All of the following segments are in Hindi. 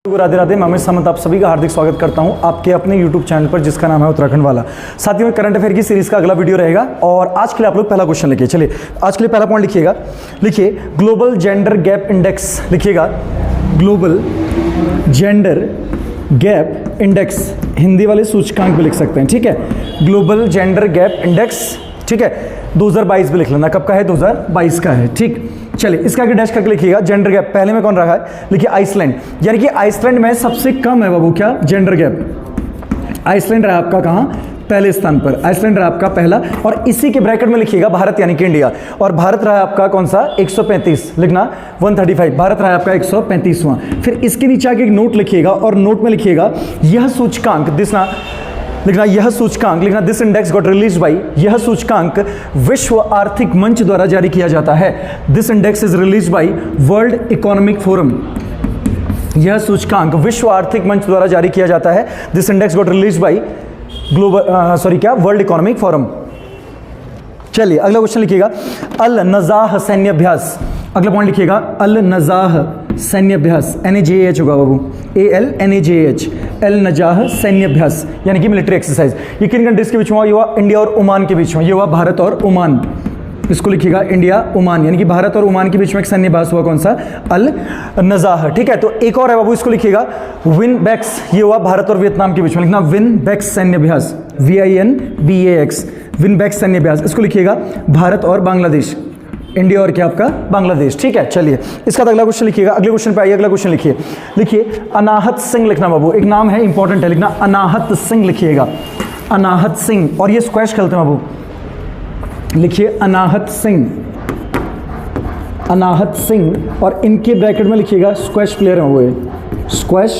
राधे राधे। मैं अमित सामंत आप सभी का हार्दिक स्वागत करता हूं आपके अपने YouTube चैनल पर जिसका नाम है उत्तराखंड वाला। साथ ही में करंट अफेयर की सीरीज का अगला वीडियो रहेगा और आज के लिए आप लोग पहला क्वेश्चन लिखिए। चलिए आज के लिए पहला पॉइंट लिखिएगा। लिखिए ग्लोबल जेंडर गैप इंडेक्स, लिखिएगा global gender gap index, Hindi वाले सूचकांक भी लिख सकते हैं, ठीक है। ग्लोबल जेंडर गैप इंडेक्स, ठीक है, 2022 भी लिख लेना, कब का है, 2022 का है, ठीक। चलिए इसका आगे डैश करके लिखिएगा। जेंडर गैप पहले में कौन रहा है, लिखिए आइसलैंड, यानी कि आइसलैंड में सबसे कम है बाबू क्या, जेंडर गैप। आइसलैंड रहा आपका कहां, पहले स्थान पर, आइसलैंड रहा आपका पहला। और इसी के ब्रैकेट में लिखिएगा भारत यानी कि इंडिया, और भारत रहा आपका कौन सा, 135 लिखना, 135 भारत रहा आपका 135वां। फिर इसके नीचे आगे एक नोट लिखिएगा और नोट में लिखिएगा यह सूचकांक दिसना, लिखना यह सूचकांक, लिखना this index got release by, यह सूचकांक विश्व आर्थिक मंच द्वारा जारी किया जाता है। This index is release by world economic forum, यह सूचकांक विश्व आर्थिक मंच द्वारा जारी किया जाता है। This index got release by global world economic forum. चलिए अगला क्वेश्चन लिखिएगा, अल नजाह सैन्य अभ्यास। अगला पॉइंट लिखिएगा अल नजाह सैन्य अभ्यास, NAJAH होगा बाबू, ALNAJAH, अल नजाह सैन्य अभ्यास यानी कि मिलिट्री एक्सरसाइज। ये किन कंट्रीज के बीच में हुआ, ये हुआ इंडिया और ओमान के बीच में, ये हुआ भारत और ओमान। इसको लिखिएगा इंडिया ओमान, यानी कि भारत और ओमान के बीच में एक सैन्य अभ्यास हुआ, कौन सा, अल नजाह, ठीक है। तो एक और है बाबू, इसको लिखिएगा विनबैक्स, ये हुआ भारत और वियतनाम के बीच में, लिखना विनबैक्स सैन्य अभ्यास, VINBAX, विनबैक्स सैन्य अभ्यास। इसको लिखिएगा भारत और बांग्लादेश, इंडिया और क्या आपका बांग्लादेश, ठीक है। चलिए इसका अगला क्वेश्चन लिखिएगा, अगले क्वेश्चन पे आइए, अगला क्वेश्चन लिखिए। लिखिए अनाहत सिंह लिखना बाबू, एक नाम है इंपॉर्टेंट है, लिखना अनाहत सिंह लिखिएगा, अनाहत सिंह। और ये स्क्वैश खेलते हैं बाबू, लिखिए अनाहत सिंह, अनाहत सिंह, और इनके ब्रैकेट में लिखिएगा स्क्वैश प्लेयर है वो, स्क्वैश,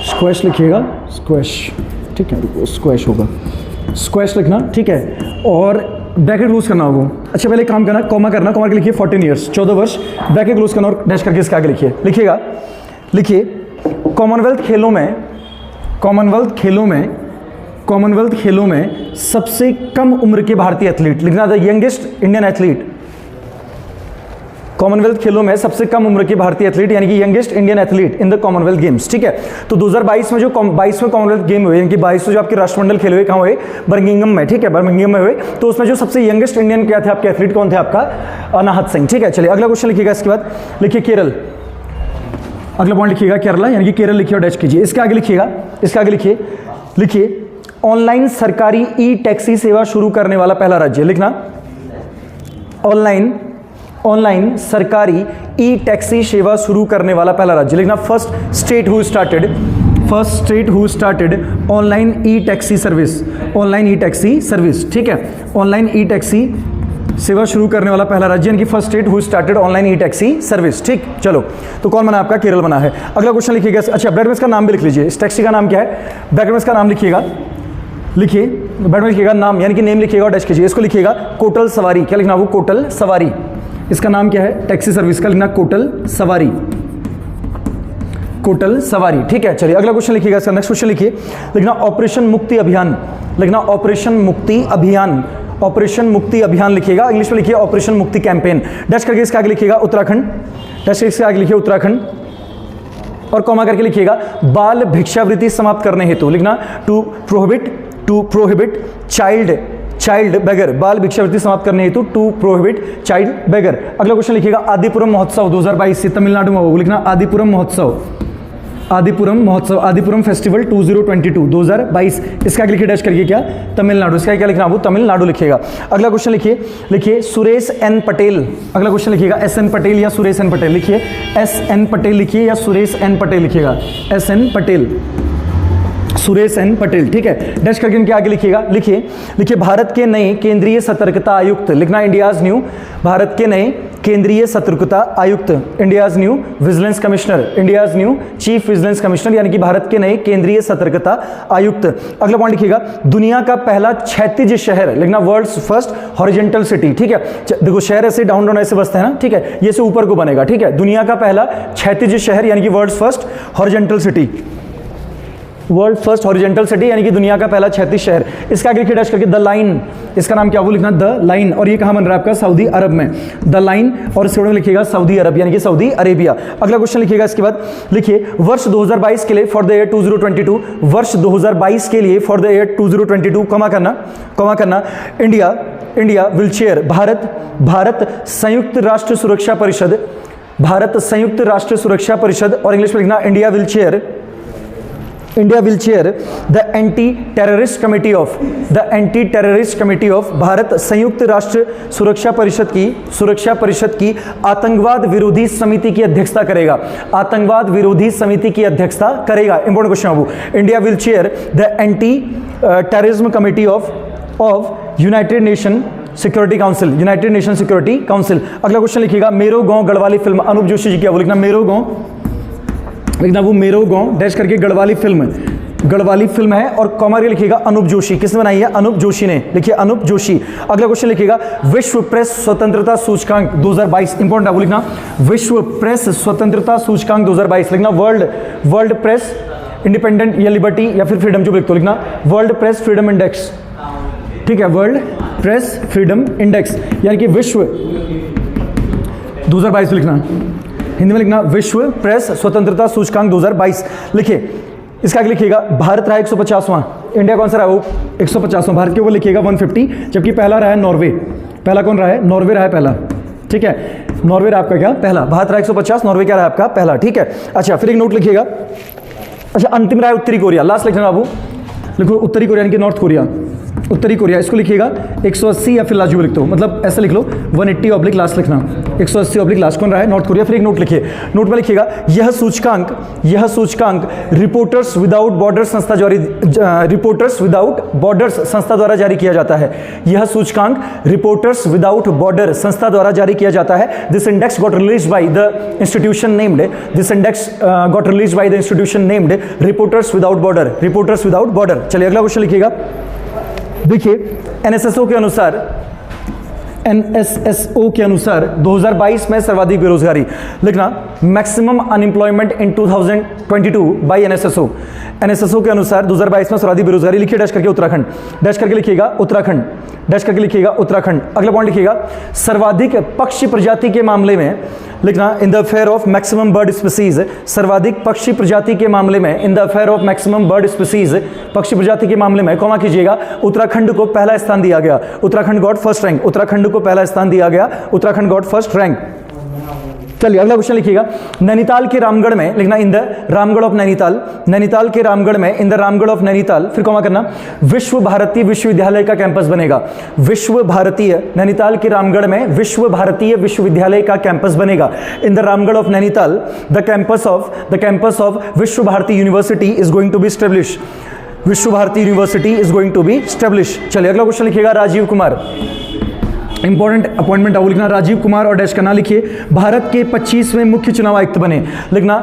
स्क्वैश लिखिएगा, स्क्वैश, ठीक है, स्क्वैश होगा, स्क्वैश लिखना, ठीक है। और ब्रैकेट क्लोज करना होगा। अच्छा पहले काम करना, कॉमा करना, कॉमा के लिखिए 14 ईयर्स, 14 वर्ष, ब्रैकेट क्लोज करना और डैश करके इसके आगे लिखिए, लिखिएगा। लिखिए कॉमनवेल्थ खेलों में, कॉमनवेल्थ खेलों में, कॉमनवेल्थ खेलों में सबसे कम उम्र के भारतीय एथलीट, लिखना the youngest Indian athlete. Commonwealth खेलों में सबसे कम उम्र के भारतीय एथलीट यानी कि youngest Indian athlete in the Commonwealth games, ठीक है। तो 2022 में जो 22वें कॉमनवेल्थ गेम हुए, यानी कि 22 जो आपके राष्ट्रमंडल खेल हुए, कहाँ हुए, बर्मिंघम में, ठीक है, बर्मिंघम में हुए। तो उसमें जो सबसे यंगेस्ट इंडियन क्या थे आपके एथलीट, कौन थे, आपका अनाहत सिंह, ठीक है। चलिए अगला क्वेश्चन लिखिएगा। इसके बाद लिखिए केरल, अगला पॉइंट लिखिएगा केरला, यानी कि केरल लिखिए और डैश कीजिए। इसके आगे लिखिएगा, इसके आगे लिखिए, लिखिए ऑनलाइन सरकारी ई टैक्सी सेवा शुरू करने वाला पहला राज्य, लिखना ऑनलाइन, ऑनलाइन सरकारी ई टैक्सी सेवा शुरू करने वाला पहला राज्य, लिखना first state who started, first state who started online E taxi service, online E taxi service, ठीक है। ऑनलाइन ई टैक्सी सेवा शुरू करने वाला पहला राज्य यानी कि first state who started online E taxi service, ठीक। चलो तो कौन बना आपका, केरल बना है। अगला क्वेश्चन लिखिएगा। अच्छा ब्रैकेट में इसका नाम भी लिख लीजिए, इस टैक्सी का नाम क्या है, ब्रैकेट में इसका नाम लिखिएगा, लिखिए ब्रैकेट में लिखिएगा नाम यानी कि नेम लिखिएगा और डैश कीजिए। इसको लिखिएगा कोटल सवारी, क्या लिखना वो, कोटल सवारी। इसका नाम क्या है, टैक्सी सर्विस का, लिखना कोटल सवारी, कोटल सवारी, ठीक है। चलिए अगला क्वेश्चन लिखिएगा। इसका नेक्स्ट क्वेश्चन लिखिए, लिखना ऑपरेशन मुक्ति अभियान, लिखना ऑपरेशन मुक्ति अभियान, ऑपरेशन मुक्ति अभियान लिखिएगा, इंग्लिश में लिखिए ऑपरेशन मुक्ति कैंपेन। डैश करके इसके आगे लिखिएगा उत्तराखंड, डैश करके इसके आगे लिखिए उत्तराखंड और कॉमा करके लिखिएगा बाल भिक्षावृत्ति समाप्त करने हेतु, लिखना टू प्रोहिबिट चाइल्ड बेगर, बाल भिक्षावृत्ति समाप्त करने हेतु टू प्रोहिबिट चाइल्ड बेगर। अगला क्वेश्चन लिखिएगा आदिपुरम महोत्सव 2022 से तमिलनाडु में होगा, लिखना आदिपुरम महोत्सव, आदिपुरम महोत्सव, आदिपुरम फेस्टिवल 2022। इसका लिखिए डैश करके क्या, तमिलनाडु, इसका क्या लिखना वो, तमिलनाडु लिखिएगा। अगला क्वेश्चन लिखिए, लिखिए सुरेश एन पटेल, अगला क्वेश्चन लिखिएगा SN पटेल या सुरेश एन पटेल, लिखिए SN पटेल लिखिए या सुरेश एन पटेल लिखिएगा, SN पटेल, सुरेश एन पटेल, ठीक है। डैश करके इनके आगे लिखिएगा, लिखिए, लिखिए भारत के नए केंद्रीय सतर्कता आयुक्त, लिखना इंडियाज न्यू, भारत के नए केंद्रीय सतर्कता आयुक्त, India's new vigilance commissioner, India's new chief vigilance commissioner, यानी कि भारत के नए केंद्रीय सतर्कता आयुक्त। अगला पॉइंट लिखिएगा दुनिया का पहला क्षैतिज शहर, लिखना वर्ल्ड्स फर्स्ट हॉरिजॉन्टल सिटी, ठीक है। देखो शहर ऐसे डाउन डाउन ऐसे बसते हैं ना, ठीक है, ये से ऊपर को बनेगा, ठीक है। दुनिया का पहला क्षैतिज शहर यानी कि world's first horizontal city, world first horizontal city यानी कि दुनिया का पहला क्षैतिज शहर। इसका आगे लिखिए डैश करके द लाइन, इसका नाम क्या वो लिखना द लाइन, और ये कहाँ बन रहा है आपका सऊदी अरब में, द लाइन, और इसके बाद लिखिएगा सऊदी अरब यानी कि सऊदी अरेबिया। अगला क्वेश्चन लिखिएगा इसके बाद, लिखिए वर्ष 2022 के लिए फॉर द ईयर 2022, वर्ष 2022 के लिए फॉर द ईयर 2022 कमा करना इंडिया विल चेयर भारत संयुक्त राष्ट्र सुरक्षा परिषद, भारत संयुक्त राष्ट्र सुरक्षा परिषद, और इंग्लिश में लिखना India will chair the anti terrorist committee of Bharat संयुक्त राष्ट्र सुरक्षा परिषद की आतंकवाद विरोधी समिति की अध्यक्षता करेगा, आतंकवाद विरोधी समिति की अध्यक्षता करेगा। इंपॉर्टेंट क्वेश्चन है वो, India will chair the anti terrorism committee of United nation security council, United nation security council. अगला क्वेश्चन लिखिएगा मेरो गांव गढ़वाली फिल्म, अनूप जोशी जी क्या वो लिखना मेरो गांव, लिखना वो मेरो गांव डैश करके गढ़वाली फिल्म है, और कॉमा लिखिएगा अनूप जोशी, किसने बनाई है, अनूप जोशी ने, लिखिए अनूप जोशी। अगला क्वेश्चन लिखिएगा विश्व प्रेस स्वतंत्रता सूचकांक 2022, इंपॉर्टेंट है वो लिखना विश्व प्रेस स्वतंत्रता सूचकांक 2022, लिखना वर्ल्ड प्रेस इंडिपेंडेंट या लिबर्टी या फिर फ्रीडम जो लिख तो लिखना वर्ल्ड प्रेस फ्रीडम इंडेक्स, ठीक है, वर्ल्ड प्रेस फ्रीडम इंडेक्स यानी कि विश्व 2022 लिखना, हिंदी में लिखना विश्व प्रेस स्वतंत्रता सूचकांक 2022। लिखिए इसका आगे लिखिएगा भारत रहा 150वां, इंडिया कौन सा रहा वो 150वां, भारत के ऊपर लिखिएगा 150, जबकि पहला रहा है नॉर्वे, पहला कौन रहा है, नॉर्वे रहा है पहला, ठीक है, नॉर्वे रहा आपका क्या पहला, भारत रहा 150, नॉर्वे क्या रहा आपका पहला, ठीक है। अच्छा फिर एक नोट लिखिएगा, अच्छा अंतिम रहा है उत्तरी कोरिया, लास्ट लिखना बाबू, लिखो उत्तरी कोरिया यानी कि नॉर्थ कोरिया, उत्तरी कोरिया, इसको लिखिएगा 180 या फिर लास्ट जो लिख दो, मतलब ऐसा लिख लो 180 ऑब्लिक लास्ट लिखना, 180 ऑब्लिक लास्ट कौन रहा है, नॉर्थ कोरिया। फिर एक नोट लिखिए, नोट में लिखिएगा यह सूचकांक रिपोर्टर्स विदाउट बॉर्डर्स संस्था द्वारा जारी किया जाता है, यह सूचकांक रिपोर्टर्स विदाउट बॉर्डर संस्था द्वारा जारी किया जाता है। This index got released by the institution named reporters without border. चलिए अगला क्वेश्चन लिखिएगा, देखिए एनएसएसओ के अनुसार 2022 में सर्वाधिक बेरोजगारी, लिखना maximum unemployment in 2022 by NSSO के अनुसार 2022 में सर्वाधिक बेरोजगारी, लिखिए डैश करके उत्तराखंड, डैश करके लिखिएगा उत्तराखंड। अगला पॉइंट लिखिएगा सर्वाधिक पक्षी प्रजाति के मामले में, लिखना in the affair of maximum bird species, सर्वाधिक पक्षी प्रजाति के मामले में, in the affair of maximum bird species, पक्षी प्रजाति के मामले में कॉमा कीजिएगा, उत्तराखंड को पहला स्थान दिया गया, Uttarakhand got first rank, Uttarakhand को पहला स्थान दिया गया, उत्तराखंड गॉट फर्स्ट रैंक। चलिए अगला क्वेश्चन लिखिएगा, नैनीताल के रामगढ़ में, लिखना इन द रामगढ़ ऑफ नैनीताल, नैनीताल के रामगढ़ में, इन द रामगढ़ ऑफ नैनीताल, फिर कॉमा करना विश्व भारतीय विश्वविद्यालय का कैंपस बनेगा, विश्व भारतीय, नैनीताल के रामगढ़ में विश्व भारतीय विश्वविद्यालय का कैंपस बनेगा, in the Ramgarh of Nainital the campus of Vishwa Bharati university is going to be establish, Vishwa Bharati university is going to be establish. चलिए अगला क्वेश्चन लिखिएगा, राजीव कुमार, इंपॉर्टेंट अपॉइंटमेंट आपको लिखना राजीव कुमार और डैश करना, लिखिए भारत के 25वें मुख्य चुनाव आयुक्त बने, लिखना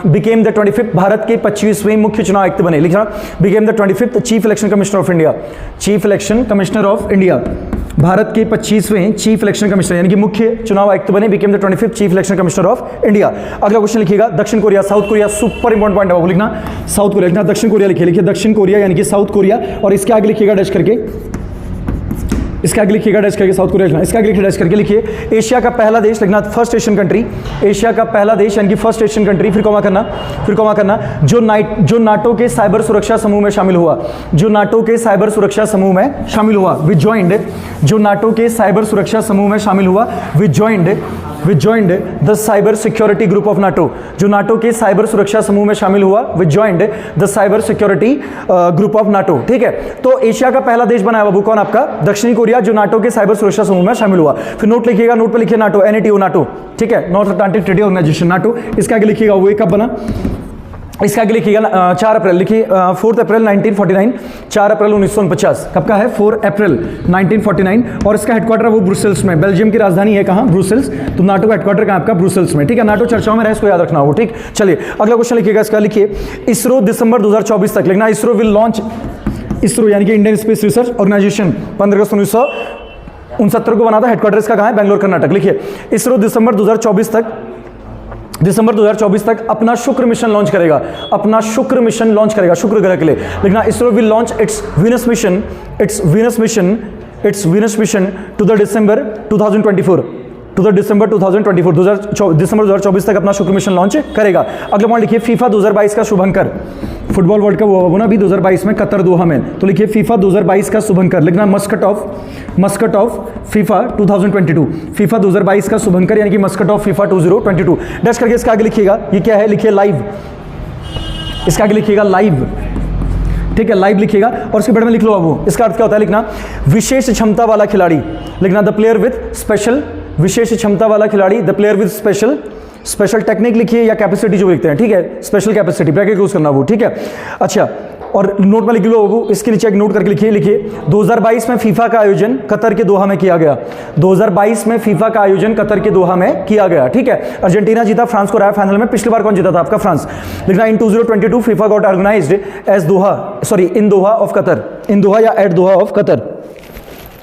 बिकेम द 25th, भारत के 25वें मुख्य चुनाव आयुक्त बने, लिखना became the 25th chief election commissioner of India, chief election commissioner of India, Bharat के 25वें चीफ इलेक्शन कमिश्नर यानी कि मुख्य चुनाव आयुक्त बने, became the 25th chief election commissioner of India. अगला क्वेश्चन लिखिएगा दक्षिण Korea, south Korea, super important point है वो लिखना, साउथ कोरिया, लिखना दक्षिण कोरिया, लिखिए दक्षिण कोरिया यानी कि साउथ कोरिया, और इसके आगे लिखिएगा डैश करके, इसके आगे लिखिएगा डैश करके साउथ कोरिया लिखना, इसके आगे लिखिए डैश करके, लिखिए एशिया का पहला देश, लिखना फर्स्ट एशियन कंट्री, एशिया का पहला देश यानी कि फर्स्ट एशियन कंट्री, फिर कॉमा करना जो नाटो के साइबर सुरक्षा समूह में शामिल हुआ, जो नाटो के साइबर सुरक्षा समूह में शामिल हुआ, विद जॉइंड, जो नाटो के साइबर सुरक्षा समूह में शामिल हुआ, with joined the cyber security group of NATO, जो नाटो के साइबर सुरक्षा समूह में शामिल हुआ, with joined the cyber security group of NATO, ठीक है। तो एशिया का पहला देश बनाया बाबू कौन आपका, दक्षिणी कोरिया, जो नाटो के साइबर सुरक्षा समूह में शामिल हुआ। फिर नोट लिखिएगा, नोट पे लिखिए नाटो, एनएटीओ नाटो, ठीक है, North Atlantic Treaty Organisation NATO. इसके आगे लिखिएगा वो कब बना, इसके आगे लिखिएगा 4 अप्रैल, लिखिए 4 अप्रैल 1949, 4 अप्रैल 1949, कब का है 4 अप्रैल 1949, और इसका हेडक्वार्टर है वो ब्रुसेल्स में, बेल्जियम की राजधानी है कहाँ, ब्रुसेल्स, तो नाटो का हेडक्वार्टर कहाँ आपका, ब्रुसेल्स में, ठीक है। नाटो चर्चाओं में रहे, इसको याद रखना हो, ठीक। चलिए अगला क्वेश्चन लिखिएगा, इसका लिखिए इसरो दिसंबर 2024 तक, लिखना इसरो विल लॉन्च, इसरो यानी कि इंडियन स्पेस रिसर्च ऑर्गेनाइजेशन 15 अगस्त 1969 को बना था, हेडक्वार्टर इसका कहाँ है, बेंगलोर कर्नाटक, लिखिए इसरो दिसंबर 2024 तक दिसंबर 2024 तक अपना शुक्र मिशन लॉन्च करेगा, अपना शुक्र मिशन लॉन्च करेगा शुक्र ग्रह के लिए। लिखना ISRO will launch its Venus mission to the December 2024, to the December 2024, दिसंबर 2024 तक अपना शुक्र मिशन लॉन्च करेगा। अगला पॉइंट लिखिए फीफा 2022 का शुभंकर, फुटबॉल वर्ल्ड कप हुआ ना अभी 2022 में कतर दोहा में, तो लिखिए फीफा 2022 का शुभंकर। लिखना मस्कट ऑफ फीफा 2022, फीफा 2022 का शुभंकर यानी कि मस्कट ऑफ फीफा 2022। डैश करके इसका आगे लिखिएगा, ये क्या है, लिखिए लाइव, इसका आगे लिखिएगा लाइव, ठीक है, लाइव लिखिएगा और उसके बाद में लिख लो अब इसका अर्थ क्या होता है। लिखना विशेष क्षमता वाला खिलाड़ी, लिखना द प्लेयर विद स्पेशल, विशेष क्षमता वाला खिलाड़ी, the player with special technique लिखिए या कैपेसिटी जो लिखते हैं, ठीक है, स्पेशल कैपेसिटी ब्रैकेट यूज करना वो, ठीक है। अच्छा, और नोट में लिख लो वो, इसके नीचे एक नोट करके लिखिए 2022 में फीफा का आयोजन कतर के दोहा में किया गया, 2022 में फीफा का आयोजन कतर के दोहा में किया गया, ठीक है। अर्जेंटीना जीता, फ्रांस को हराया फाइनल में। पिछली बार कौन जीता था आपका, फ्रांस। लिखना in 2022 FIFA got organised as Doha, sorry in Doha of Qatar, in Doha या एट दोहा ऑफ कतर।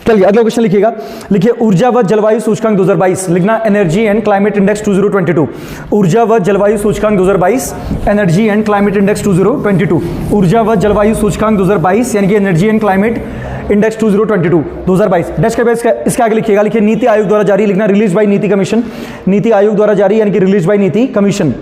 चलिए अगला क्वेश्चन लिखिएगा, लिखिए ऊर्जा व जलवायु सूचकांक 2022, लिखना एनर्जी एंड क्लाइमेट इंडेक्स 2022, ऊर्जा व जलवायु सूचकांक 2022, एनर्जी एंड क्लाइमेट इंडेक्स 2022, ऊर्जा व जलवायु सूचकांक 2022 यानी कि energy and climate index 2022। Dash के बाद इसके आगे लिखिएगा, लिखिए नीति आयोग द्वारा जारी, लिखना रिलीज बाई नीति कमीशन, नीति आयोग द्वारा जारी यानी कि रिलीज बाई नीति कमीशन,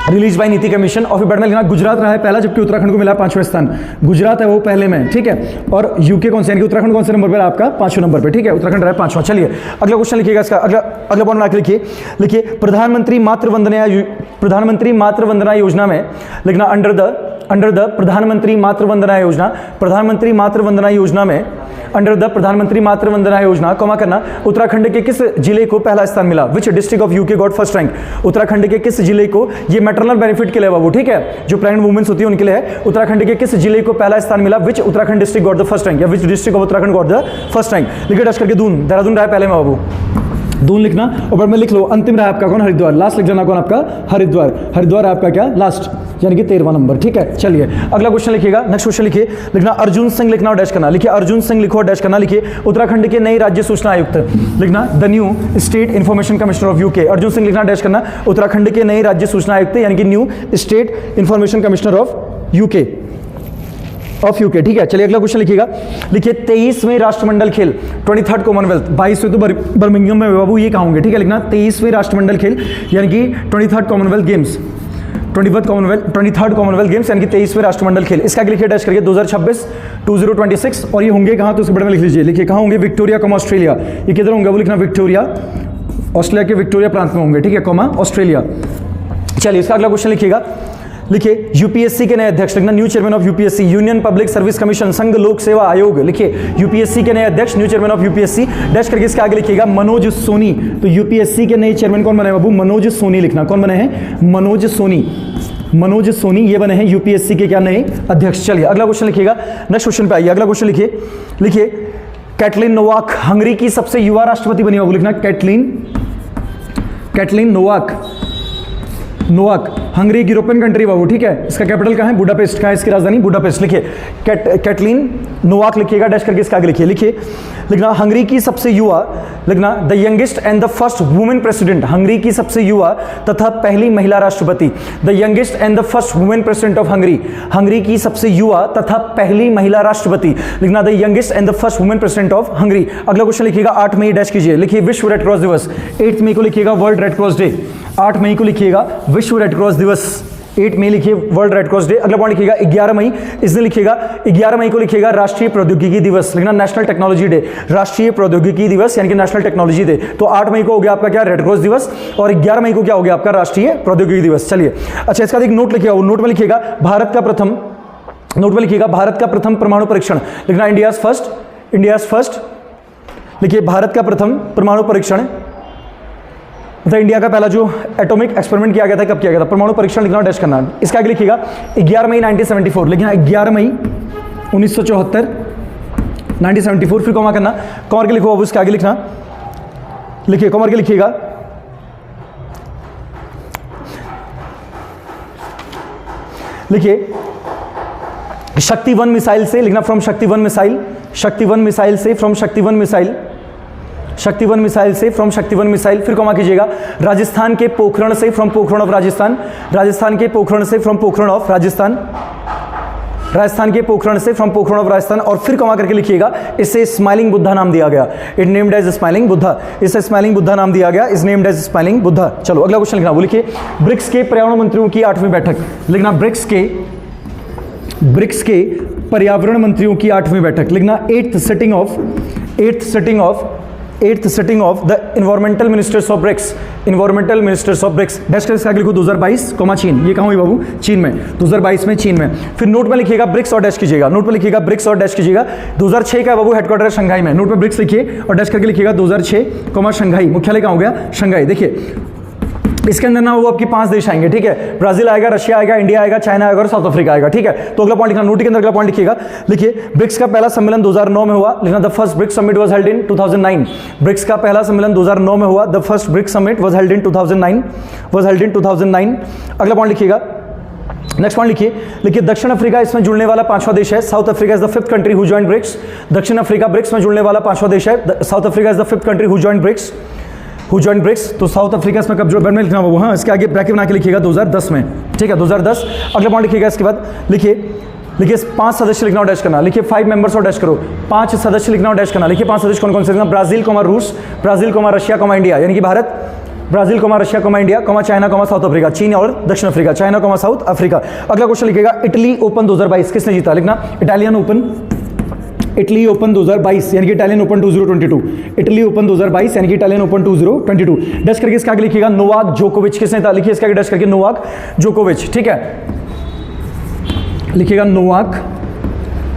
रिलीज बाय नीति कमीशन। और फिर बढ़ में लिखना गुजरात रहा है पहला जबकि उत्तराखंड को मिला 5वां स्थान, गुजरात है वो पहले में, ठीक है। और यूके कौन से, यानी कि उत्तराखंड कौन से नंबर पर, आपका 5वें नंबर पे, ठीक है, उत्तराखंड रहा है 5वां। चलिए अगला क्वेश्चन लिखिएगा, इसका अगला पॉइंट आके लिखिए प्रधानमंत्री मातृ वंदना योजना में, लिखना अंडर द प्रधानमंत्री मातृ वंदना योजना, प्रधानमंत्री मातृ वंदना योजना में, अंडर द प्रधानमंत्री मातृ वंदना योजना कॉमा करना, उत्तराखंड के किस जिले को पहला स्थान मिला, विच district of UK got first rank, Uttarakhand के किस जिले को, ये मैटरनल बेनिफिट के लिए वो, ठीक है, जो प्रेग्नेंट वुमेन्स होती है उनके लिए है, उत्तराखंड के किस जिले को पहला स्थान मिला, which Uttarakhand district got the first rank, या which district of Uttarakhand got the first rank. लिखिए डच करके दून, देहरादून रहा है पहले में बाबू, दून लिखना और बाद में लिख लो अंतिम रहा आपका कौन, हरिद्वार, लास्ट लिख जाना कौन आपका, हरिद्वार, हरिद्वार आपका क्या लास्ट यानी कि 13वां नंबर, ठीक है। चलिए अगला क्वेश्चन लिखिएगा, नेक्स्ट क्वेश्चन लिखिए, लिखना अर्जुन सिंह, लिखना और डैश करना, लिखिए अर्जुन सिंह लिखो डैश करना, लिखिए उत्तराखंड के नए राज्य सूचना आयुक्त, लिखना the new state information commissioner of UK, Arjun Singh लिखना डैश करना, उत्तराखंड के नए राज्य सूचना आयुक्त यानी कि new state information commissioner of UK, ठीक है। चलिए अगला क्वेश्चन लिखिएगा, लिखिए 23वें राष्ट्रमंडल खेल 23rd कॉमनवेल्थ, 22वें तो बर्मिंघम में बाबू, ये कहाँ होंगे, ठीक है। लिखना 23वें राष्ट्रमंडल खेल यानी कि 23rd Commonwealth games, 23rd Commonwealth games यानी कि 23वें राष्ट्रमंडल खेल। इसका लिखिए डैश करके 2026 2026 और ये होंगे कहाँ, तो उसके बड़े में लिख लीजिए, लिखिए कहाँ होंगे, विक्टोरिया कॉमा ऑस्ट्रेलिया, ये किधर होंगे वो लिखना, विक्टोरिया, ऑस्ट्रेलिया के विक्टोरिया प्रांत में होंगे, ठीक है, कॉमा ऑस्ट्रेलिया। चलिए इसका अगला क्वेश्चन लिखिएगा, लिखिए यूपीएससी के नए अध्यक्ष, लिखना new chairman of UPSC, union public service commission, संघ लोक सेवा आयोग, लिखिए यूपीएससी के नए अध्यक्ष, new chairman of UPSC, dash करके इसके आगे लिखिएगा मनोज सोनी, तो यूपीएससी के नए चेयरमैन कौन बने बाबू, मनोज सोनी, लिखना कौन बने हैं, मनोज सोनी ये बने हैं यूपीएससी के क्या नए अध्यक्ष। चलिए अगला क्वेश्चन लिखिएगा, नेक्स्ट क्वेश्चन पे आइए, अगला क्वेश्चन लिखिए कैटलिन नोवाक हंगरी की सबसे युवा राष्ट्रपति बनी बाबू, लिखना कैटलिन नोवाक हंगरी की यूरोपियन कंट्री बाबू, ठीक है। इसका कैपिटल कहाँ है, बुडापेस्ट, कहाँ है इसकी राजधानी, बुडापेस्ट। लिखिए कैटलिन नोवाक लिखिएगा, डैश करके इसका आगे लिखिए लिखना हंगरी की सबसे युवा, लिखना the youngest and the first women president, Hungary की सबसे युवा तथा पहली महिला राष्ट्रपति, the youngest and the first women president of Hungary, Hungary की सबसे युवा तथा पहली महिला राष्ट्रपति, लिखना the youngest and the first women president of Hungary. अगला क्वेश्चन लिखिएगा 8 मई डैश कीजिए, लिखिए विश्व रेड क्रॉस दिवस, 8 मई को लिखिएगा वर्ल्ड रेड क्रॉस डे, 8 मई को लिखिएगा विश्व रेड क्रॉस दिवस, 8 मई लिखिए वर्ल्ड रेड क्रॉस डे। अगला पॉइंट लिखिएगा 11 मई, इसने लिखिएगा 11 मई को लिखिएगा राष्ट्रीय प्रौद्योगिकी दिवस, लिखना नेशनल टेक्नोलॉजी डे, राष्ट्रीय प्रौद्योगिकी दिवस यानी कि नेशनल टेक्नोलॉजी डे। तो 8 मई को हो गया आपका क्या, रेड क्रॉस दिवस, और 11 मई को क्या हो गया आपका राष्ट्रीय प्रौद्योगिकी दिवस। चलिए अच्छा, इसका एक नोट लिखिएगा, नोट में लिखिएगा भारत का प्रथम परमाणु परीक्षण, लिखना इंडियाज फर्स्ट, लिखिए भारत का प्रथम परमाणु परीक्षण, मतलब इंडिया का पहला जो एटॉमिक एक्सपेरिमेंट किया गया था, कब किया गया था, परमाणु परीक्षण, लिखना डैश करना। इसका आगे लिखिएगा 11 मई 1974, लिखना 11 मई 1974 1974, फिर कॉमा करना, कॉमा के लिखो, अब उसके आगे लिखना, लिखिए कॉमा के लिखिएगा, लिखिए शक्ति 1 मिसाइल से, लिखना फ्रॉम शक्ति 1 मिसाइल, शक्ति-1 मिसाइल से, फ्रॉम शक्ति-1 मिसाइल, फिर कॉमा कीजिएगा, राजस्थान के पोखरण से, फ्रॉम पोखरण ऑफ राजस्थान, राजस्थान के पोखरण से, फ्रॉम पोखरण ऑफ राजस्थान, राजस्थान के पोखरण से, फ्रॉम पोखरण ऑफ राजस्थान, और फिर कॉमा करके लिखिएगा, इसे स्माइलिंग बुद्धा नाम दिया गया, it named as smiling Buddha, इसे स्माइलिंग बुद्धा नाम दिया गया, is named as smiling Buddha. चलो अगला क्वेश्चन लिखना, वो लिखिए, ब्रिक्स के पर्यावरण मंत्रियों की 8वीं बैठक लिखना, ब्रिक्स के पर्यावरण मंत्रियों की 8वीं बैठक लिखना, 8th sitting of the environmental ministers of BRICS, environmental ministers of BRICS, dash कर इसका लिखो 2022, चीन, ये कहाँ हुई बाबू, चीन में, 2022 में चीन में, फिर नोट में लिखिएगा ब्रिक्स और डैश कीजिएगा, नोट में लिखिएगा ब्रिक्स और डैश कीजिएगा, 2006 का बाबू हेडक्वार्टर है शंघाई में, नोट में ब्रिक्स लिखिए और डैश करके लिखिएगा 2006, शंघाई, मुख्यालय कहाँ हो गया, शंघाई। देखिए इसके अंदर ना वो आपके 5 देश आएंगे, ठीक है, ब्राजील आएगा, रशिया आएगा, इंडिया आएगा, चाइना आएगा और साउथ अफ्रीका आएगा, ठीक है। तो अगला पॉइंट लिखना, नोट के अंदर अगला पॉइंट लिखिएगा, लिखिए ब्रिक्स का पहला सम्मेलन 2009 में हुआ, लिखना the first BRICS summit was held in 2009, BRICS का पहला सम्मेलन 2009 में हुआ, the first BRICS summit was held in 2009, अगला पॉइंट लिखिएगा, नेक्स्ट पॉइंट लिखिए दक्षिण अफ्रीका इसमें जुड़ने वाला 5वां देश है, South Africa is the 5th country who joined BRICS, दक्षिण अफ्रीका ब्रिक्स में जुड़ने वाला 5वां देश है, South Africa is the 5th country who joined BRICS, तो साउथ अफ्रीका इसमें कब जो में लिखना वो, हाँ इसके आगे ब्रैकेट बना के लिखिएगा 2010 में, ठीक है 2010। अगला पॉइंट लिखिएगा, इसके बाद लिखिए 5 सदस्य लिखना और डैश करना, लिखिए 5 मेंबर्स और डैश करो, 5 सदस्य लिखना और डैश करना, लिखिए 5 सदस्य कौन कौन से लिखना, ब्राजील, रूस, ब्राजील, रशिया, इंडिया, यानी कि Bharat, Brazil, Russia, India, China, south Africa, चीन और दक्षिण अफ्रीका, चाइना, साउथ अफ्रीका। अगला क्वेश्चन लिखिएगा, इटली ओपन 2022 किसने जीता, लिखना इटली ओपन 2022 यानी कि इटालियन ओपन 2022, इटली ओपन 2022 यानी कि इटालियन ओपन 2022, डैश करके इसका आगे लिखिएगा नोवाक जोकोविच किसने था, लिखिए इसका आगे डैश करके नोवाक जोकोविच, ठीक है, लिखिएगा नोवाक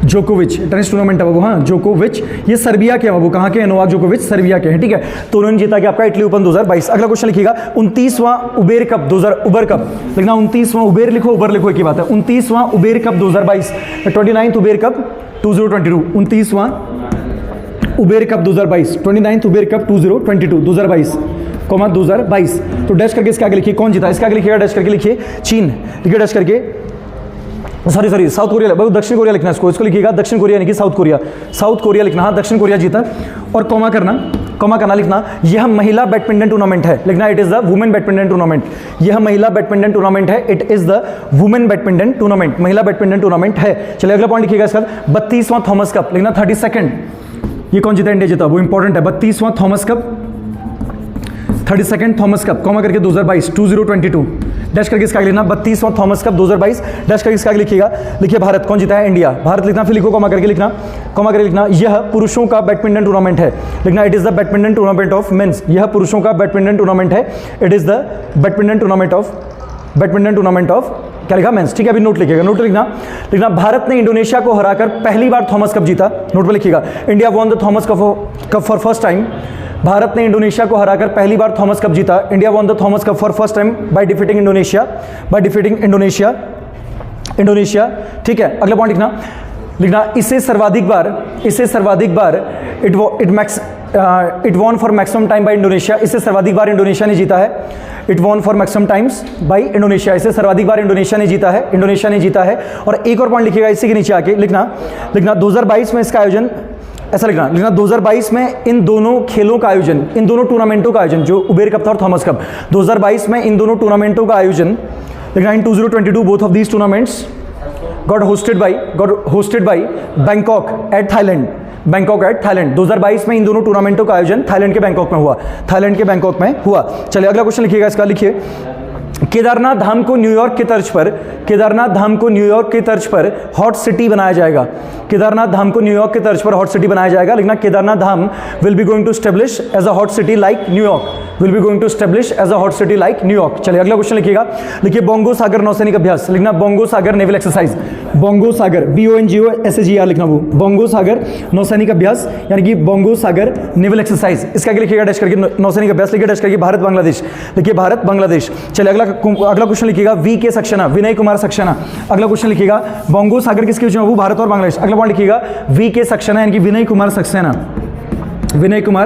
जोकोविच, टेनिस टूर्नामेंट है बाबू, हाँ जोकोविच, ये सर्बिया के बाबू, कहाँ के हैं, नोवाक जोकोविच सर्बिया के हैं, ठीक है। तो उन्होंने जीता कि आपका इटली ओपन 2022। अगला क्वेश्चन लिखिएगा 29वां उबेर कप उबर कप लिखना, 29वां उबेर लिखो, उबर लिखो एक ही बात है, 29वां Uber Cup 2022, 29th Uber Cup 2022, 29वां Uber Cup 2022, 29th Uber Cup 2022, 2022, तो डैश करके इसके आगे लिखिए कौन जीता, इसके आगे लिखिएगा डैश करके लिखिए चीन, लिखिए डैश करके, सॉरी साउथ कोरिया, दक्षिण कोरिया लिखना, इसको लिखिएगा दक्षिण कोरिया यानी कि साउथ कोरिया लिखना, हाँ दक्षिण कोरिया जीता, और कॉमा करना लिखना, यह महिला बैडमिंटन टूर्नामेंट है, लिखना it is the women badminton tournament, यह महिला बैडमिंटन टूर्नामेंट है, it is the women badminton tournament, महिला बैडमिंटन टूर्नामेंट है। चलिए अगला पॉइंट लिखिएगा, इसका 32वां थॉमस कप लिखना, 32nd, ये कौन जीता, इंडिया जीता, वो इंपॉर्टेंट है, 32वां Thomas Cup, 32nd Thomas Cup, comma करके 2022, डैश करके इसका लिखना 32वां थॉमस कप 2022, डैश करके इसका लिखिएगा, लिखिए भारत, कौन जीता है, इंडिया, भारत लिखना, फिर लिखो कॉमा करके लिखना, यह पुरुषों का बैडमिंटन टूर्नामेंट है, लिखना it is the badminton tournament of men's, यह पुरुषों का बैडमिंटन टूर्नामेंट है, it is the badminton tournament of क्या लिखा, मेंस, ठीक है। अभी नोट लिखिएगा, नोट लिखना भारत ने इंडोनेशिया को हराकर पहली बार थॉमस कप जीता, नोट पे लिखिएगा, India won the Thomas Cup for first time, भारत ने इंडोनेशिया को हराकर पहली बार थॉमस कप जीता, India won the Thomas Cup for first time by defeating Indonesia, ठीक है। अगला पॉइंट लिखना इसे सर्वाधिक बार it won for maximum time by Indonesia, इसे सर्वाधिक बार इंडोनेशिया ने जीता है, it won for maximum times by Indonesia, इसे सर्वाधिक बार इंडोनेशिया ने जीता है। और एक और पॉइंट लिखिएगा इसी के नीचे आके, लिखना 2022 में इसका आयोजन, ऐसा लिखना 2022 में इन दोनों खेलों का आयोजन, इन दोनों टूर्नामेंटों का आयोजन, जो उबेर कप था और थॉमस कप, 2022 में इन दोनों टूर्नामेंटों का आयोजन, लिखना in 2022 both of these tournaments got hosted by Bangkok at Thailand, 2022 में इन दोनों टूर्नामेंटों का आयोजन थाईलैंड के बैंकॉक में हुआ, चलिए अगला क्वेश्चन लिखिएगा, इसका लिखिए केदारनाथ धाम को न्यूयॉर्क की तर्ज पर हॉट सिटी बनाया जाएगा, केदारनाथ धाम को न्यूयॉर्क की तर्ज पर हॉट सिटी बनाया जाएगा, लिखना Kedarnath Dham will be going to stablish as a hot city like New York, चलिए अगला क्वेश्चन लिखिएगा, लिखिए बोंगो सागर नौसैनिक अभ्यास, लिखना बोंगो सागर नेवल एक्सरसाइज, बोंगो सागर BONGOSAGR लिखना, वो बोंगो सागर नौसैनिक अभ्यास यानी कि बोंगो सागर नेवल एक्सरसाइज, इसका लिखिएगा डैश करके नौसैनिक अभ्यास, लिखिए डैश करके भारत बांग्लादेश, चलिए अगला क्वेश्चन लिखिएगा VK सक्सेना, विनय कुमार सक्सेना, अगला क्वेश्चन लिखिएगा बोंगो सागर किसके बीच में, वो भारत और बांग्लादेश, अगला पॉइंट लिखिएगा VK सक्सेना यानी कि विनय कुमार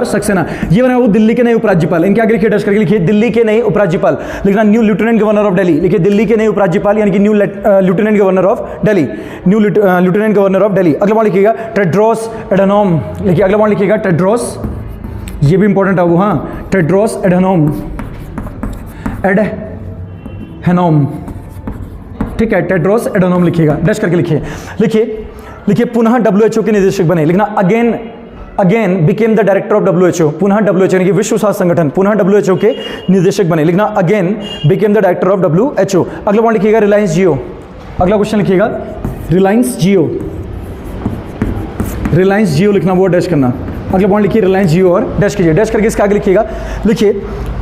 सक्सेना, ये बना वो दिल्ली के नए उपराज्यपाल, इनके आगे लिखिए डैश करके लिखिए दिल्ली के नए उपराज्यपाल, लिखना new lieutenant governor of Delhi, लिखिए दिल्ली के नए उपराज्यपाल यानी कि new lieutenant governor of Delhi, अगला पॉइंट लिखिएगा टेड्रोस एडानोम, लिखिए अगला पॉइंट लिखिएगा टेड्रोस ये भी इंपॉर्टेंट है वो, हाँ, टेड्रोस एडहेनोम, एडहेनोम, ठीक है, टेड्रोस एडहेनोम लिखिएगा, डैश करके लिखिए, लिखिए पुनः WHO के निदेशक बने, लिखना again became the director of WHO, पुनः WHO यानी कि विश्व स्वास्थ्य संगठन, पुनः WHO के निदेशक बने, लिखना again became the director of WHO। अगला पॉइंट लिखिएगा रिलायंस जियो, अगला क्वेश्चन लिखिएगा रिलायंस जियो, रिलायंस जियो लिखना, वो डैश करना, अगला पॉइंट लिखिए रिलायंस जियो और डैश कीजिए, डैश करके इसके आगे लिखिएगा, लिखिए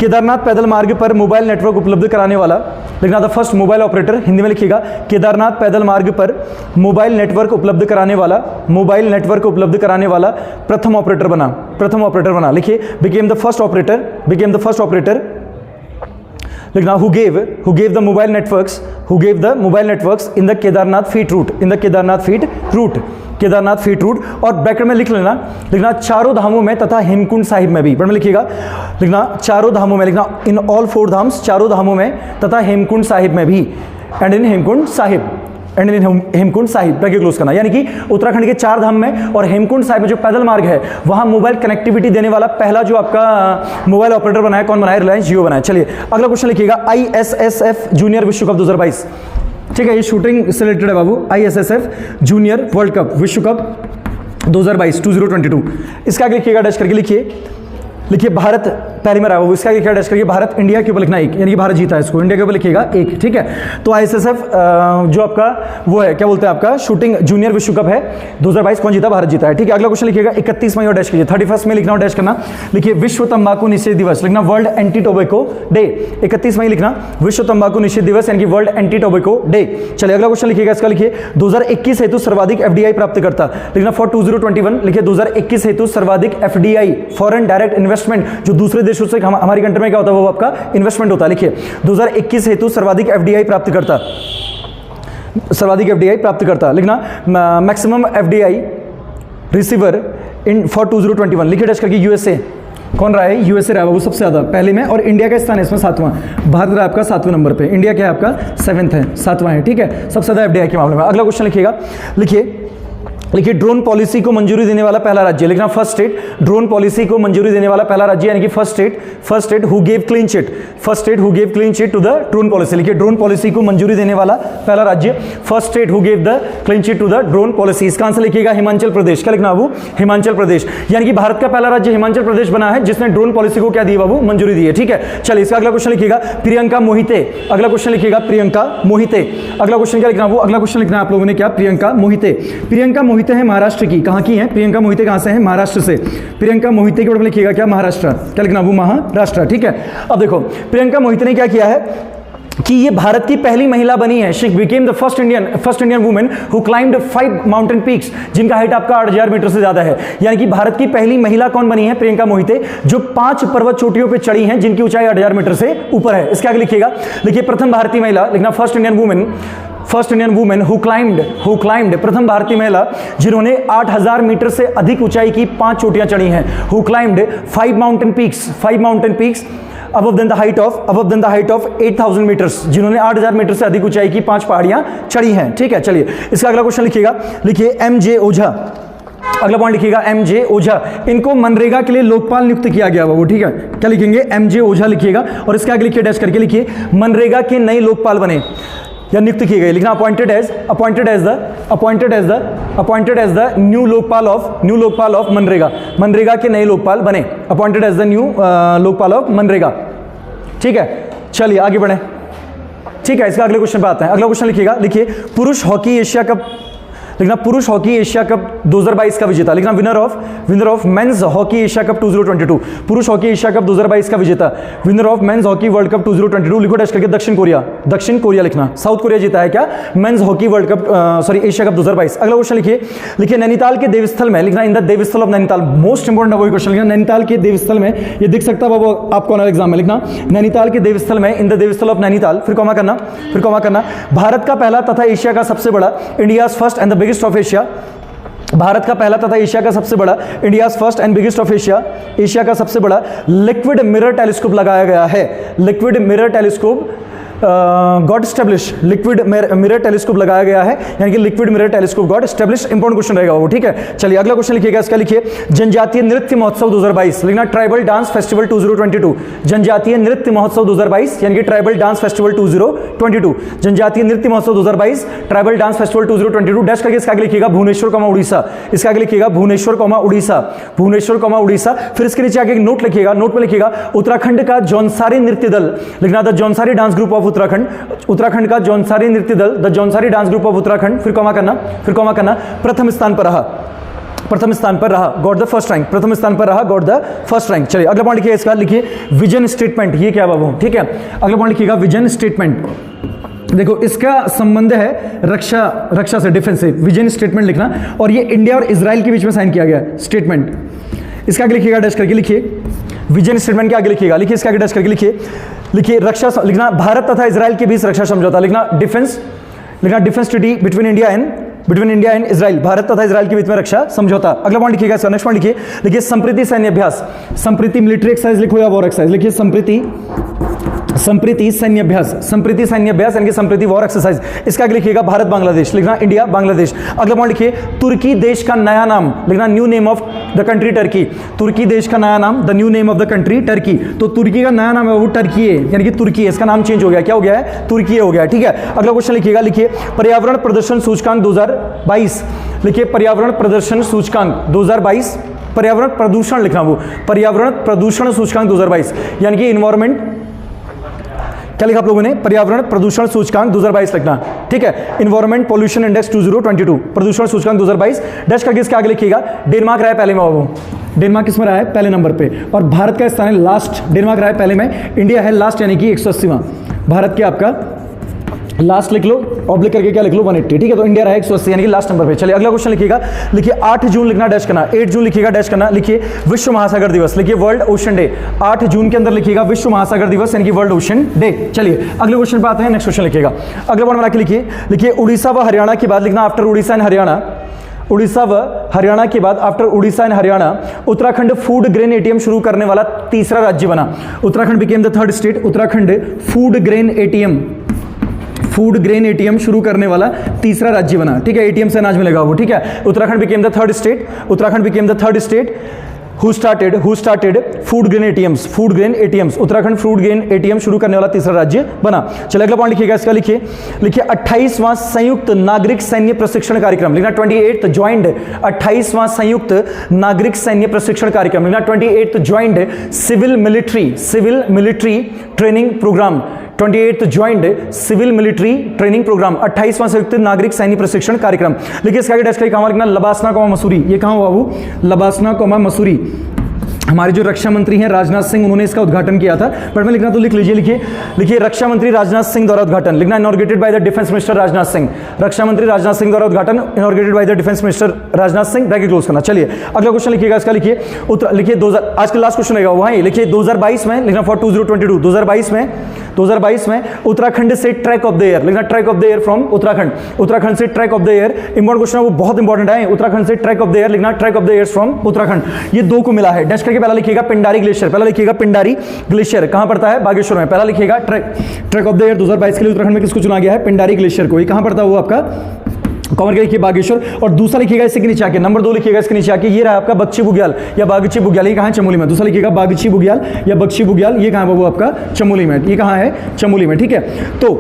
केदारनाथ पैदल मार्ग पर मोबाइल नेटवर्क उपलब्ध कराने वाला, लिखना the first mobile operator, Hindi में लिखिएगा केदारनाथ पैदल मार्ग पर मोबाइल नेटवर्क उपलब्ध कराने वाला, मोबाइल नेटवर्क उपलब्ध कराने वाला प्रथम ऑपरेटर बना, लिखिए बिकेम द फर्स्ट ऑपरेटर, लिखना who gave the mobile networks in the Kedarnath feet route, और ब्रैकेट में लिखना चारों धामों में तथा हेमकुंड साहिब में भी, में लिखिएगा, लिखना चारों धामों में, लिखना इन ऑल 4 धाम्स, चारों धामों में तथा हेमकुंड साहिब में भी, and in Hemkund Sahib bracket close करना, यानी कि उत्तराखंड के 4 धाम में और हेमकुंड साहिब में जो पैदल मार्ग है वहां मोबाइल कनेक्टिविटी देने वाला पहला जो आपका मोबाइल ऑपरेटर बनाया, कौन बनाया? रिलायंस जियो बनाया। चलिए अगला क्वेश्चन लिखिएगा ISSF जूनियर विश्व कप 2022, ठीक है, ये शूटिंग से रिलेटेड है बाबू, ISSF जूनियर वर्ल्ड कप विश्व कप 2022 2022, इसका आगे लिखिएगा, डैश करके लिखिए भारत, पहले में रहा वो, इसका क्या डैश करिए, भारत इंडिया के ऊपर लिखना 1, यानी कि भारत जीता है, इसको इंडिया के ऊपर लिखिएगा 1, ठीक है। तो ISSF जो आपका वो है, क्या बोलते हैं, आपका शूटिंग जूनियर विश्व कप है 2022, कौन जीता? भारत जीता है, ठीक है। अगला क्वेश्चन लिखिएगा 31 मई और डैश कीजिए, 31 में लिखना और डैश करना, लिखिए विश्व तंबाकू निषेध दिवस, लिखना वर्ल्ड एंटी टोबैको डे, 31 मई लिखना विश्व तंबाकू निषेध दिवस यानी कि वर्ल्ड एंटी टोबैको डे। चलिए अगला क्वेश्चन लिखिएगा, इसका लिखिए 2021 हेतु सर्वाधिक FDI प्राप्तकर्ता, लिखना फॉर 2021, लिखिए 2021 हेतु सर्वाधिक FDI फॉरेन डायरेक्ट इन्वेस्टमेंट, जो दूसरे देशों से हमारी कंट्री में क्या होता है वो आपका इन्वेस्टमेंट होता है, लिखिए 2021 हेतु सर्वाधिक FDI प्राप्तकर्ता, लिखना maximum FDI receiver in for 2021, लिखिए डैश करके USA, कौन रहा है? USA रहा है वो सबसे ज्यादा पहले में, और इंडिया का स्थान है इसमें 7वां, भारत रहा आपका 7वें नंबर पे, इंडिया क्या है आपका 7th है, 7वां है, ठीक है, सबसे ज्यादा FDI के मामले में। अगला क्वेश्चन लिखिएगा, लिखिए ड्रोन पॉलिसी को मंजूरी देने वाला पहला राज्य, लिखना फर्स्ट स्टेट, ड्रोन पॉलिसी को मंजूरी देने वाला पहला राज्य यानी कि first state who gave clean chit to the drone policy, लिखिए ड्रोन पॉलिसी को मंजूरी देने वाला पहला राज्य, first state who gave the clean chit to the drone policy. इसका आंसर लिखिएगा हिमाचल प्रदेश, क्या लिखना बाबू? हिमाचल प्रदेश, यानी कि भारत का पहला राज्य हिमाचल प्रदेश बना है जिसने ड्रोन पॉलिसी को क्या दी बाबू? मंजूरी दी है, ठीक है। चलिए इसका अगला क्वेश्चन लिखिएगा प्रियंका मोहिते, अगला क्वेश्चन लिखिएगा प्रियंका मोहिते, अगला क्वेश्चन क्या लिखना? वो अगला क्वेश्चन लिखना आप लोगों ने क्या? प्रियंका मोहिते है महाराष्ट्र की, कहां की है? प्रियंका मोहिते कहां से है? महाराष्ट्र से। प्रियंका मोहिते के ऊपर लिखिएगा क्या? महाराष्ट्र, क्या लिखना वो? महाराष्ट्र, ठीक है। अब देखो प्रियंका मोहिते ने क्या किया है कि ये भारत की पहली महिला बनी है, she became the first Indian women who climbed 5 mountain peaks, जिनका हाइट आपका 8000 मीटर से ज्यादा है, यानी कि भारत की पहली महिला कौन बनी है? प्रियंका मोहिते, जो 5 पर्वत चोटियों पे चढ़ी हैं जिनकी ऊंचाई 8000 मीटर से ऊपर है। इसके आगे लिखिएगा, लिखिए प्रथम भारतीय महिला, लिखना first Indian women who climbed, प्रथम भारतीय महिला जिन्होंने 8000 मीटर से अधिक ऊंचाई की 5 चोटियां चढ़ी हैं, who climbed 5 mountain peaks above than the height of 8000 metres, जिन्होंने 8000 मीटर से अधिक ऊंचाई की 5 पहाड़ियां चढ़ी हैं, ठीक है। चलिए इसका अगला क्वेश्चन लिखिएगा, लिखिए MJ ओझा, अगला पॉइंट लिखिएगा MJ ओझा, इनको मनरेगा के लिए लोकपाल नियुक्त किया गया वो, ठीक है। क्या लिखेंगे? MJ ओझा लिखिएगा, और इसके आगे लिखिए डैश करके लिखिए मनरेगा के नए लोकपाल बने या नियुक्त किए गए, लिखना appointed as the new Lokpal of मनरेगा के नए लोकपाल बने, appointed as the new Lokpal of मनरेगा, ठीक है। चलिए आगे बढ़े, ठीक है। इसका अगले क्वेश्चन पे आते हैं। अगला क्वेश्चन लिखिएगा, लिखिए पुरुष हॉकी एशिया कप, लिखना पुरुष हॉकी एशिया कप 2022 का विजेता, लिखना winner of men's hockey Asia cup 2022, पुरुष हॉकी एशिया कप 2022 का विजेता, winner of men's hockey world cup 2022, लिखो डैश करके दक्षिण कोरिया लिखना, साउथ कोरिया जीता है क्या? Men's hockey world cup Asia cup 2022। अगला क्वेश्चन लिखिए नैनीताल के देवस्थल में, लिखना in the Devasthal of Nainital, most important वही क्वेश्चन लिखना, नैनीताल के देवस्थल में, ये दिख सकता है आपको ऑनर एग्जाम में, लिखना नैनीताल के देवस्थल में, in the Devasthal of Nainital, फिर कॉमा करना, भारत का पहला तथा एशिया का सबसे बड़ा, India's first and the biggest of Asia, Bharat का पहला तथा एशिया का सबसे बड़ा, India's first and biggest of Asia का सबसे बड़ा लिक्विड मिरर टेलीस्कोप लगाया गया है, liquid mirror telescope got establish, liquid mirror telescope लगाया गया है, यानी कि liquid mirror telescope got establish. Important question रहेगा वो, ठीक है। चलिए अगला क्वेश्चन लिखिएगा, इसका लिखिए जनजातीय नृत्य महोत्सव 2022, लिखना ट्राइबल डांस फेस्टिवल 2022, जनजातीय नृत्य महोत्सव 2022 यानी कि ट्राइबल डांस फेस्टिवल 2022, जनजातीय नृत्य महोत्सव 2022 ट्राइबल डांस फेस्टिवल 2022 डैश करके इसका आगे लिखिएगा भुवनेश्वर कॉमा उड़ीसा, इसका आगे लिखिएगा भुवनेश्वर कॉमा उड़ीसा, भुवनेश्वर कॉमा उड़ीसा। फिर इसके नीचे आगे एक नोट लिखिएगा, नोट में लिखिएगा उत्तराखंड का जौनसारी नृत्य दल, लिखना the Jaunsari dance group of Uttarakhand, Uttarakhand का जौनसारी नृत्य दल the Jaunsari dance group of Uttarakhand, फिर कॉमा करना, फिर कॉमा करना, प्रथम स्थान पर रहा, प्रथम स्थान पर रहा, गॉट द फर्स्ट रैंक, प्रथम स्थान पर रहा, गॉट द फर्स्ट रैंक। चलिए अगला पॉइंट लिखिए, इसका लिखिए विजन स्टेटमेंट, ये क्या बाबू, ठीक है। अगला पॉइंट लिखिएगा विजन स्टेटमेंट, देखो इसका संबंध है रक्षा से, डिफेंस से, विजन स्टेटमेंट लिखना, और ये इंडिया और इजराइल के बीच में साइन किया गया स्टेटमेंट। इसका आगे लिखिएगा डैश करके, लिखिए विजन स्टेटमेंट के आगे लिखिएगा, लिखिए इसका आगे डैश करके लिखिए, लिखिए रक्षा, लिखना भारत तथा इजराइल के बीच रक्षा समझौता, लिखना डिफेंस, लिखना defence treaty between India and Israel, Bharat तथा इजराइल के बीच में रक्षा समझौता। अगला पॉइंट लिखिएगा, इसका नेक्स्ट पॉइंट लिखिए, लिखिए संप्रीति सैन्य अभ्यास, संप्रीति मिलिट्री एक्सरसाइज लिखो या वॉर एक्सरसाइज, लिखिए संप्रीति सैन्य अभ्यास, संप्रीति सैन्य अभ्यास यानी कि संप्रीति वॉर एक्सरसाइज। इसका आगे लिखिएगा भारत बांग्लादेश, लिखना इंडिया बांग्लादेश। अगला पॉइंट लिखिए तुर्की देश का नया नाम, लिखना new name of the country Turkey, तुर्की देश का नया नाम, the new name of the country Turkey. तो तुर्की का नया नाम है वो टर्की है, यानी कि तुर्की है, इसका नाम चेंज हो गया, क्या हो गया है, तुर्की हो गया, ठीक है। अगला क्वेश्चन लिखिएगा, लिखिए पर्यावरण प्रदर्शन सूचकांक 2022, लिखिए पर्यावरण प्रदर्शन सूचकांक 2022, पर्यावरण प्रदूषण लिखना, वो पर्यावरण प्रदूषण सूचकांक 2022 यानी कि इन्वायरमेंट, क्या लिखा आप लोगों ने, पर्यावरण प्रदूषण सूचकांक 2022 लिखना, ठीक है। इन्वायरमेंट पोल्यूशन इंडेक्स 2022, प्रदूषण सूचकांक 2022 डैश करके इसके आगे लिखिएगा डेनमार्क रहा है पहले में, वो डेनमार्क किस में रहा है, पहले नंबर पे, और भारत का स्थान है लास्ट, डेनमार्क रहा है पहले में, इंडिया है लास्ट यानी कि 180वां, भारत के आपका लास्ट लिख लो, ऑब्लिक करके क्या लिख लो 180, ठीक है। तो इंडिया रहा है 180 यानी कि लास्ट नंबर पे। चलिए अगला क्वेश्चन लिखिएगा, लिखिए 8 जून लिखना डैश करना, 8 जून लिखिएगा डैश करना, लिखिए विश्व महासागर दिवस, लिखिए वर्ल्ड ओशन डे, 8 जून के अंदर लिखिएगा विश्व महासागर दिवस यानी कि वर्ल्ड ओशन डे। चलिए अगले क्वेश्चन पे आते हैं, नेक्स्ट क्वेश्चन लिखिएगा, अगला पॉइंट बना के लिखिए, लिखिए उड़ीसा व हरियाणा के बाद, लिखना आफ्टर उड़ीसा एंड हरियाणा, उड़ीसा व हरियाणा के बाद after Orissa and Haryana Uttarakhand food grain ATM शुरू करने वाला तीसरा राज्य बना, Uttarakhand became the third state, Uttarakhand food grain ATM शुरू करने वाला तीसरा राज्य बना, ठीक है। एटीएम से अनाज मिलेगा वो, ठीक है। Uttarakhand became the third state, Uttarakhand became the third state who started food grain ATMs, Uttarakhand food grain ATM शुरू करने वाला तीसरा राज्य बना। चलिए अगला पॉइंट लिखिएगा, इसका लिखिए 28वां संयुक्त नागरिक सैन्य प्रशिक्षण कार्यक्रम, लिखना 28th ज्वाइंट, 28वां संयुक्त नागरिक सैन्य प्रशिक्षण कार्यक्रम, लिखना 28th joint civil military training programme, 28th joint civil military training programme, 28वां संयुक्त नागरिक सैन्य प्रशिक्षण कार्यक्रम। लिखिए इसका डैश का कहां लिखना, लबासना कॉमा मसूरी, ये कहां हुआ वो, लबासना कॉमा मसूरी। हमारे जो रक्षा मंत्री हैं राजनाथ सिंह, उन्होंने इसका उद्घाटन किया था, बट में लिखना तो लिख लीजिए, लिखिए रक्षा मंत्री राजनाथ सिंह द्वारा उद्घाटन, लिखना inaugurated by the defence minister Rajnath Singh, रक्षा मंत्री राजनाथ सिंह द्वारा उद्घाटन, inaugurated by the defence minister Rajnath Singh, bracket close करना। चलिए अगला क्वेश्चन लिखिएगा, इसका लिखिए लिखिए 2000, आज का लास्ट क्वेश्चन रहेगा वहां, लिखिए 2022 में, लिखना फॉर 2022, 2022 में उत्तराखंड से ट्रैक ऑफ द ईयर, लिखना track of the year from Uttarakhand, Uttarakhand से track of the year, important question है वो, बहुत इंपॉर्टेंट है, उत्तराखंड से ट्रैक ऑफ द ईयर, लिखना track of the year from Uttarakhand, ये दो को मिला है। डैश करके पहला लिखिएगा पिंडारी ग्लेशियर, पहला लिखिएगा पिंडारी ग्लेशियर, कहां पड़ता है, बागेश्वर में, पहला लिखिएगा ट्रैक ऑफ द ईयर 2022 के लिए उत्तराखंड में किसको चुना गया है, पिंडारी ग्लेशियर को, ये कहां पड़ता है वो आपका कॉमन के लिखिए बागेश्वर, और दूसरा लिखिएगा इसके नीचे आके, नंबर 2 लिखिएगा इसके नीचे आके, ये रहा आपका बगची बुग्याल या बागची बुग्याल, ये कहां है, चमोली में। दूसरा लिखिएगा बागची बुग्याल या बगची बुग्याल, ये कहां है बाबू आपका, चमोली में, ये कहां है, चमोली में, ठीक है। तो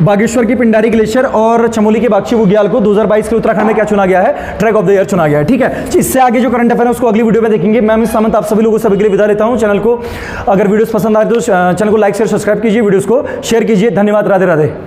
बागेश्वर की पिंडारी ग्लेशियर और चमोली के बागची बुग्याल को 2022 के उत्तराखंड में क्या चुना गया है, ट्रैक ऑफ द ईयर चुना गया है, ठीक है। इससे आगे जो करंट अफेयर है उसको अगली वीडियो में देखेंगे। मैं अमित सामंत आप सभी लोगों सभी के लिए विदा लेता हूं। चैनल को अगर वीडियोस पसंद आए तो चैनल को लाइक शेयर सब्सक्राइब कीजिए, वीडियोस को शेयर कीजिए। धन्यवाद, राधे राधे।